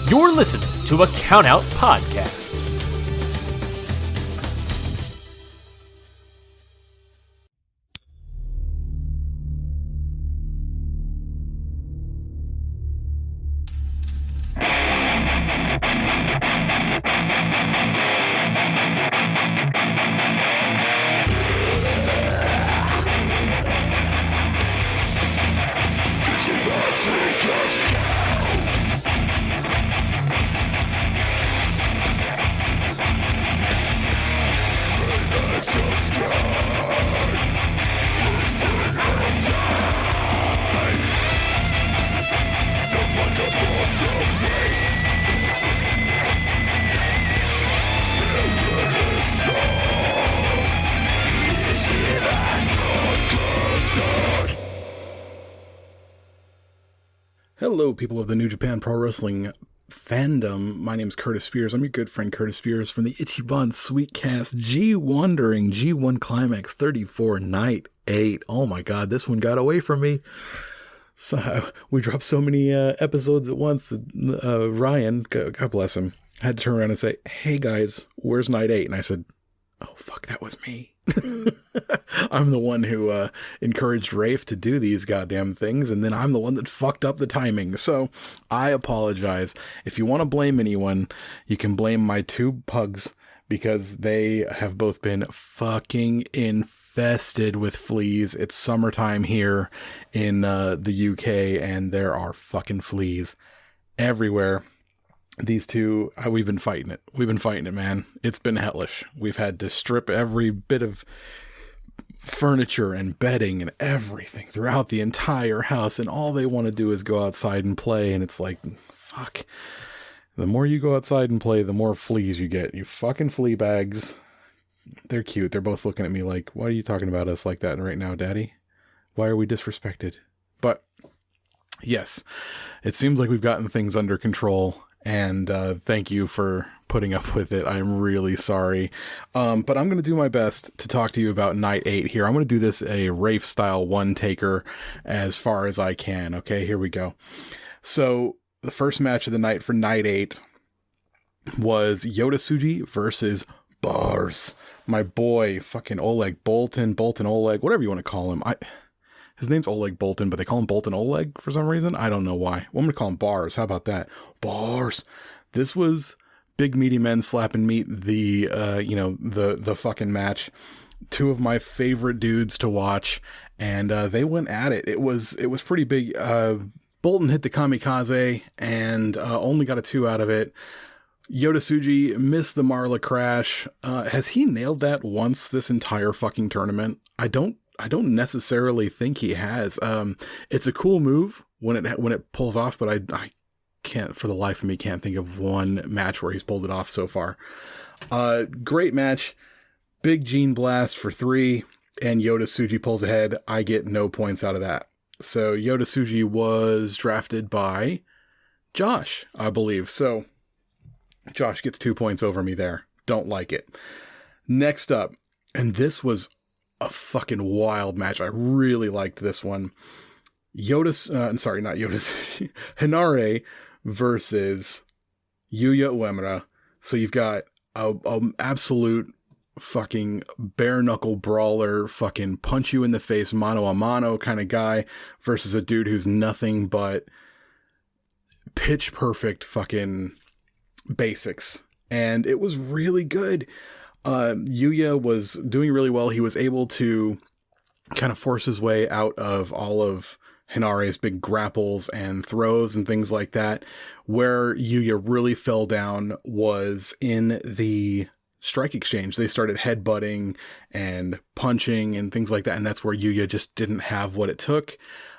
You're listening to a Countout Podcast. Hello, people of the New Japan Pro Wrestling fandom. My name is Curtis Spears. I'm your good friend Curtis Spears from the Ichiban Sweetcast G1ndering G1 Climax 34 Night 8. Oh my god, this one got away from me. So we dropped so many episodes at once that Ryan, God bless him, had to turn around and say, "Hey guys, where's Night 8?" And I said, "Oh fuck, that was me." I'm the one who encouraged Rafe to do these goddamn things, and then I'm the one that fucked up the timing. So I apologize. If you want to blame anyone, you can blame my two pugs, because they have both been fucking infested with fleas. It's summertime here in the UK, and there are fucking fleas everywhere. These two, we've been fighting it. We've been fighting it, man. It's been hellish. We've had to strip every bit of furniture and bedding and everything throughout the entire house, and all they want to do is go outside and play, and it's like, fuck. The more you go outside and play, the more fleas you get. You fucking flea bags. They're cute. They're both looking at me like, why are you talking about us like that right now, Daddy? Why are we disrespected? But yes, it seems like we've gotten things under control. And thank you for putting up with it. I'm really sorry. But I'm going to do my best to talk to you about Night 8 here. I'm going to do this a Rafe-style one-taker as far as I can. Okay, here we go. So the first match of the night for Night 8 was Yota Tsuji versus Bars. My boy, fucking Oleg Boltin Oleg, whatever you want to call him. His name's Oleg Boltin, but they call him Boltin Oleg for some reason. I don't know why. Well, I'm going to call him Bars. How about that? Bars. This was big meaty men slapping meat, the fucking match. Two of my favorite dudes to watch, and they went at it. It was pretty big. Boltin hit the kamikaze and only got a 2 out of it. Yota Tsuji missed the Marla crash. Has he nailed that once this entire fucking tournament? I don't necessarily think he has. It's a cool move when it pulls off, but I can't, for the life of me, can't think of one match where he's pulled it off so far. Great match. Big Gene Blast for 3, and Yota Tsuji pulls ahead. I get no points out of that. So Yota Tsuji was drafted by Josh, I believe. So Josh gets 2 points over me there. Don't like it. Next up, and this was a fucking wild match. I really liked this one. Hinare versus Yuya Uemura. So you've got a absolute fucking bare knuckle brawler, fucking punch you in the face, mano a mano kind of guy, versus a dude who's nothing but pitch perfect fucking basics. And it was really good. Yuya was doing really well. He was able to kind of force his way out of all of Hinare's big grapples and throws and things like that. Where Yuya really fell down was in the strike exchange. They started headbutting and punching and things like that, and that's where Yuya just didn't have what it took.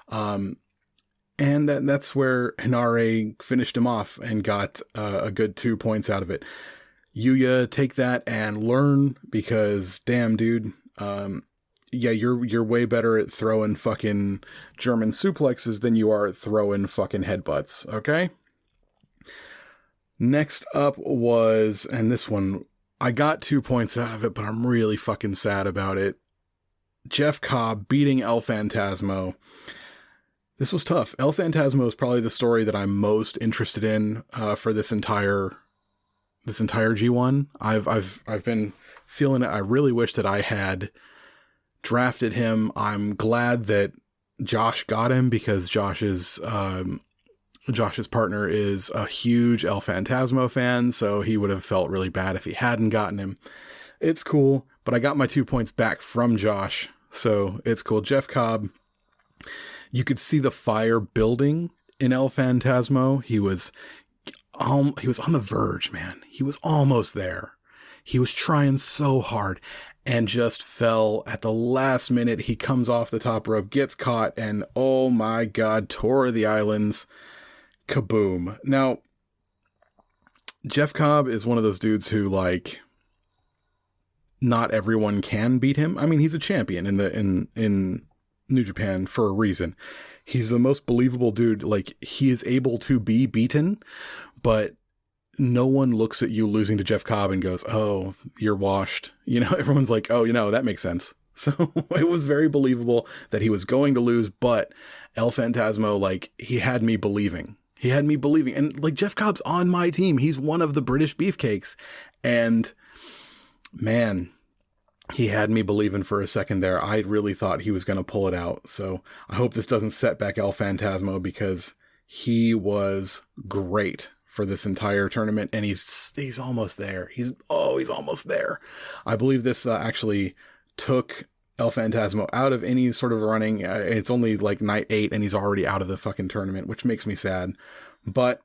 And that's where Hinare finished him off and got a good 2 points out of it. Yuya, take that and learn, because damn, dude, you're way better at throwing fucking German suplexes than you are at throwing fucking headbutts, okay? Next up was, and this one, I got 2 points out of it, but I'm really fucking sad about it. Jeff Cobb beating El Phantasmo. This was tough. El Phantasmo is probably the story that I'm most interested in for this entire G1. I've been feeling it. I really wish that I had drafted him. I'm glad that Josh got him because Josh's partner is a huge El Phantasmo fan, so he would have felt really bad if he hadn't gotten him. It's cool, but I got my 2 points back from Josh, so it's cool. Jeff Cobb, you could see the fire building in El Phantasmo. He was on the verge, man. He was almost there. He was trying so hard and just fell at the last minute. He comes off the top rope, gets caught, and oh my God, Tour of the Islands, kaboom. Now, Jeff Cobb is one of those dudes who, like, not everyone can beat him. I mean, he's a champion in New Japan for a reason. He's the most believable dude. Like, he is able to be beaten, but no one looks at you losing to Jeff Cobb and goes, oh, you're washed. You know, everyone's like, oh, you know, that makes sense. So it was very believable that he was going to lose, but El Phantasmo, like, he had me believing. And like, Jeff Cobb's on my team. He's one of the British beefcakes. And man, he had me believing for a second there. I really thought he was going to pull it out. So I hope this doesn't set back El Phantasmo because he was great for this entire tournament. And he's almost there. He's almost there. I believe this actually took El Phantasmo out of any sort of running. It's only like night 8 and he's already out of the fucking tournament, which makes me sad. But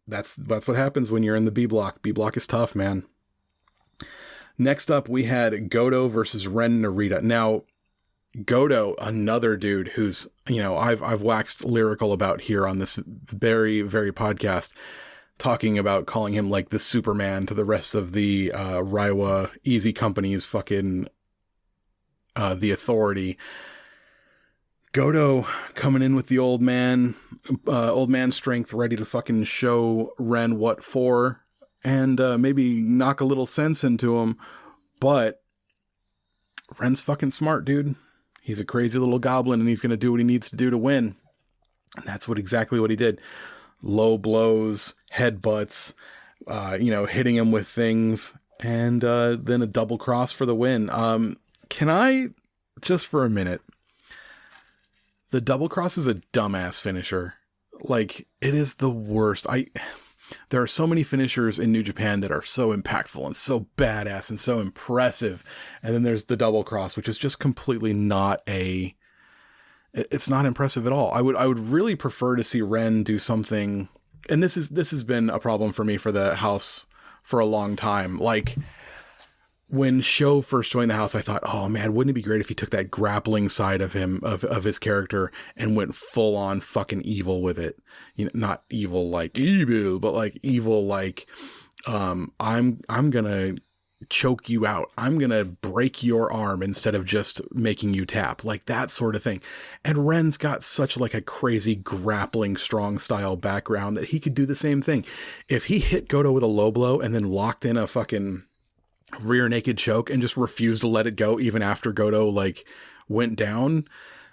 that's what happens when you're in the B block. B block is tough, man. Next up, we had Goto versus Ren Narita. Now, Goto, another dude who's, you know, I've waxed lyrical about here on this very, very podcast, talking about calling him like the Superman to the rest of the Reiwa Easy Company's fucking the Authority. Goto coming in with the old man strength, ready to fucking show Ren what for. And maybe knock a little sense into him. But Ren's fucking smart, dude. He's a crazy little goblin, and he's going to do what he needs to do to win. And that's exactly what he did. Low blows, headbutts, hitting him with things, and then a double cross for the win. Can I, just for a minute, the double cross is a dumbass finisher. Like, it is the worst. There are so many finishers in New Japan that are so impactful and so badass and so impressive. And then there's the double cross, which is just completely it's not impressive at all. I would really prefer to see Ren do something. And this has been a problem for me for the house for a long time. Like, when Sho first joined the house, I thought, oh man, wouldn't it be great if he took that grappling side of him, of his character, and went full on fucking evil with it. You know, not evil like evil, but like evil like, I'm gonna choke you out. I'm gonna break your arm instead of just making you tap, like that sort of thing. And Ren's got such like a crazy grappling strong style background that he could do the same thing. If he hit Goto with a low blow and then locked in a fucking rear naked choke and just refused to let it go even after Goto like went down,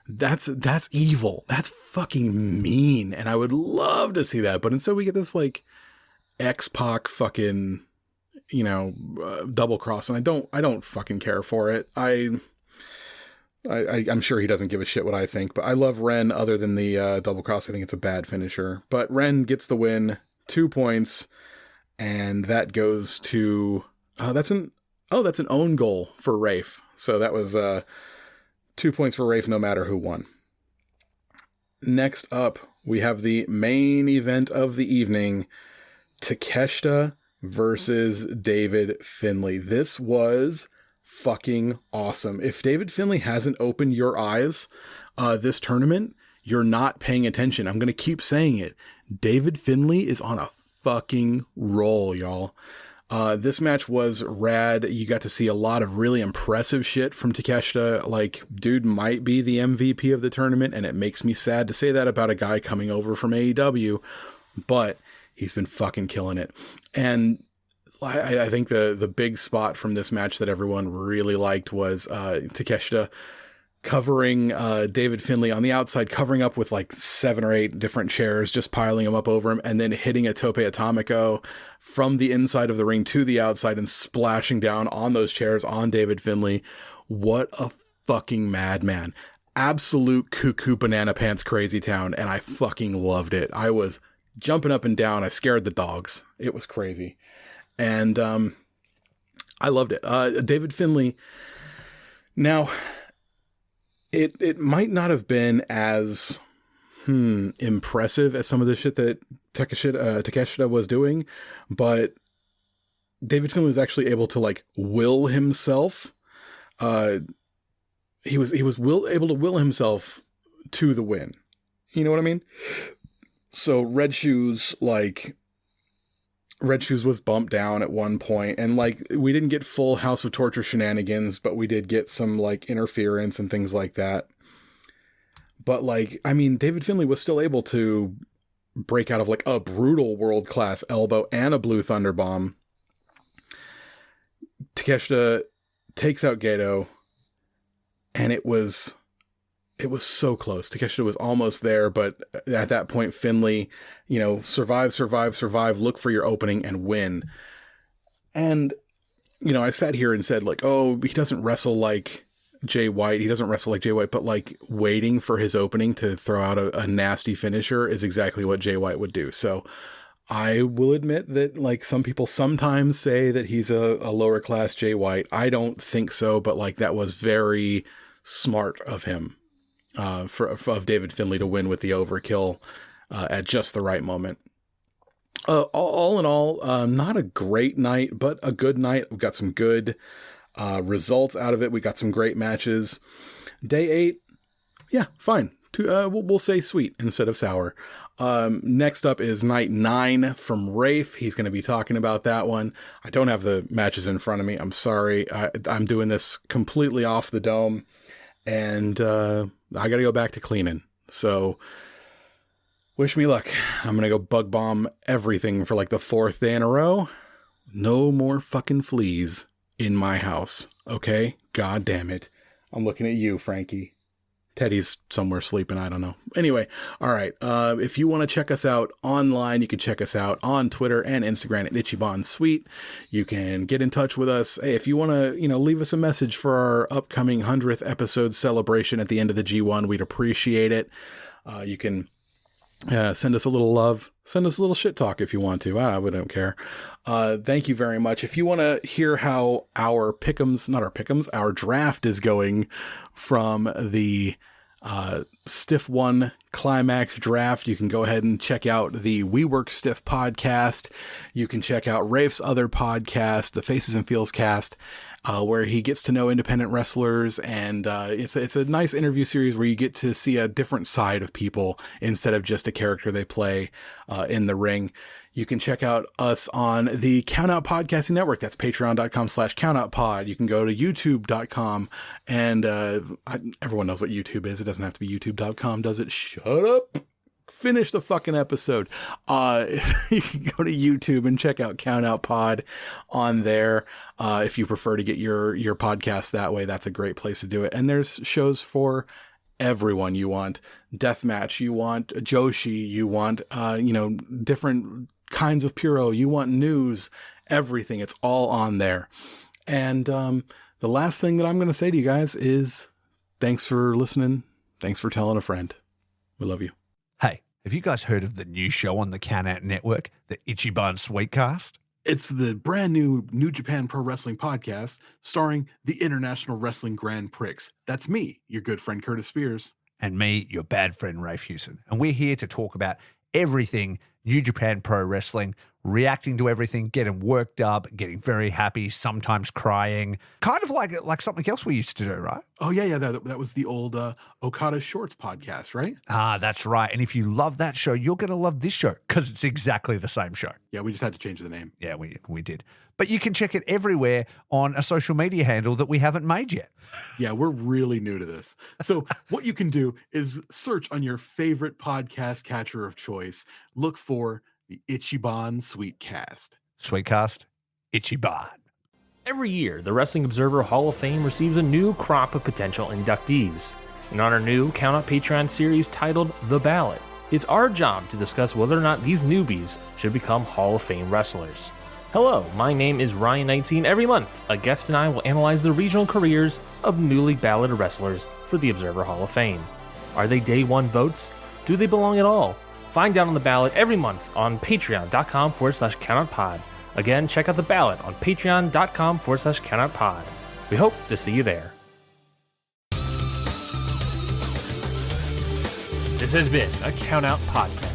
that's evil. That's fucking mean. And I would love to see that. But instead we get this like X-Pac fucking, double cross. And I don't fucking care for it. I'm sure he doesn't give a shit what I think, but I love Ren other than the double cross. I think it's a bad finisher, but Ren gets the win, 2 points. And that goes to, that's an own goal for Rafe. So that was 2 points for Rafe no matter who won. Next up, we have the main event of the evening, Takeshita versus David Finlay. This was fucking awesome. If David Finlay hasn't opened your eyes this tournament, you're not paying attention. I'm going to keep saying it. David Finlay is on a fucking roll, y'all. This match was rad. You got to see a lot of really impressive shit from Takeshita. Like, dude might be the MVP of the tournament, and it makes me sad to say that about a guy coming over from AEW, but he's been fucking killing it. And I think the big spot from this match that everyone really liked was Takeshita covering David Finlay on the outside, covering up with like 7 or 8 different chairs, just piling them up over him, and then hitting a tope atomico from the inside of the ring to the outside and splashing down on those chairs on David Finlay. What a fucking madman. Absolute cuckoo banana pants crazy town, and I fucking loved it. I was jumping up and down. I scared the dogs. It was crazy. And I loved it. David Finlay. Now, it might not have been as impressive as some of the shit that Takeshita was doing, but David Finlay was actually able to like will himself. He was able to will himself to the win. You know what I mean? So Red Shoes was bumped down at one point, and like we didn't get full House of Torture shenanigans, but we did get some like interference and things like that. But like, I mean, David Finlay was still able to break out of like a brutal world-class elbow and a Blue Thunder Bomb. Takeshita takes out Gedo, and it was so close. Takeshita was almost there, but at that point, Finlay, survive, look for your opening and win. And, I sat here and said like, oh, he doesn't wrestle like Jay White. He doesn't wrestle like Jay White, but like waiting for his opening to throw out a nasty finisher is exactly what Jay White would do. So I will admit that like some people sometimes say that he's a lower class Jay White. I don't think so, but like that was very smart of him. Of David Finlay to win with the overkill at just the right moment. All in all, not a great night, but a good night. We got some good results out of it. We got some great matches. Day 8, yeah, fine. We'll say sweet instead of sour. Next up is night 9 from Rafe. He's going to be talking about that one. I don't have the matches in front of me. I'm sorry. I'm doing this completely off the dome. And I got to go back to cleaning. So wish me luck. I'm going to go bug bomb everything for like the 4th day in a row. No more fucking fleas in my house. Okay? God damn it. I'm looking at you, Frankie. Teddy's somewhere sleeping. I don't know. Anyway. All right. If you want to check us out online, you can check us out on Twitter and Instagram at Ichiban Suite. You can get in touch with us. Hey, if you want to, leave us a message for our upcoming 100th episode celebration at the end of the G1, we'd appreciate it. You can send us a little love. Send us a little shit talk if you want to. We don't care. Thank you very much. If you want to hear how our draft is going from the Stiff 1 Climax draft, you can go ahead and check out the We Work Stiff podcast. You can check out Rafe's other podcast, the Faces and Feels cast, where he gets to know independent wrestlers, and it's a nice interview series where you get to see a different side of people instead of just a character they play in the ring. You can check out us on the Countout Podcasting Network. That's patreon.com/countoutpod. You can go to youtube.com, and everyone knows what YouTube is. It doesn't have to be youtube.com, does it? Shut up. Finish the fucking episode. You can go to YouTube and check out Countout Pod on there. If you prefer to get your podcast that way, that's a great place to do it. And there's shows for everyone. You want deathmatch, you want Joshi, you want, different kinds of Puro, you want news, everything. It's all on there. And the last thing that I'm going to say to you guys is thanks for listening. Thanks for telling a friend. We love you. Hey, have you guys heard of the new show on the Countout Network, the Ichiban Sweetcast? It's the brand new New Japan Pro Wrestling podcast starring the International Wrestling Grand Prix. That's me, your good friend Curtis Spears. And me, your bad friend Rafe Hewson. And we're here to talk about everything New Japan Pro Wrestling, reacting to everything, getting worked up, getting very happy, sometimes crying. Kind of like something else we used to do, right? Oh, yeah. That was the old Okada Shorts podcast, right? Ah, that's right. And if you love that show, you're going to love this show because it's exactly the same show. Yeah, we just had to change the name. Yeah, we did. But you can check it everywhere on a social media handle that we haven't made yet. Yeah, we're really new to this. So what you can do is search on your favorite podcast catcher of choice. Look for the Ichiban Sweetcast. Sweetcast, Ichiban. Every year, the Wrestling Observer Hall of Fame receives a new crop of potential inductees. And on our new Count Out Patreon series titled The Ballot, it's our job to discuss whether or not these newbies should become Hall of Fame wrestlers. Hello, my name is Ryan 19. Every month, a guest and I will analyze the regional careers of newly balloted wrestlers for the Observer Hall of Fame. Are they day one votes? Do they belong at all? Find out on the ballot every month on patreon.com/countoutpod. Again, check out the ballot on patreon.com/countoutpod. We hope to see you there. This has been a Count Out Podcast.